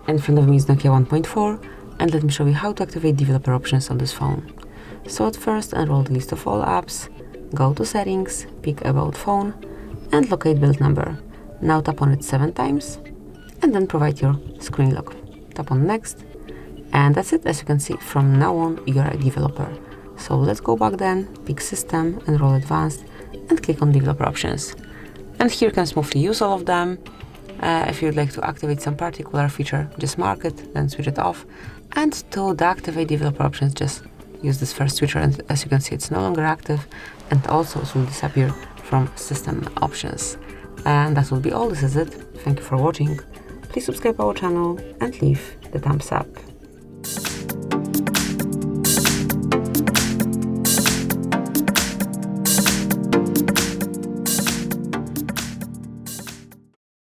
In front of me is NOKIA 1.4, and let me show you how to activate developer options on this phone. So at first, enroll the list of all apps, go to settings, pick about phone, and locate build number. Now tap on it 7 times, and then provide your screen lock. Tap on next, and that's it. As you can see, from now on, you're a developer. So let's go back then, pick system, enroll advanced, and click on developer options. And here you can smoothly use all of them. If you'd like to activate some particular feature, just mark it, then switch it off. And to deactivate developer options, just use this first switcher, and as you can see, it's no longer active, and also it will disappear from system options. And that will be all. This is it. Thank you for watching. Please subscribe our channel and leave the thumbs up.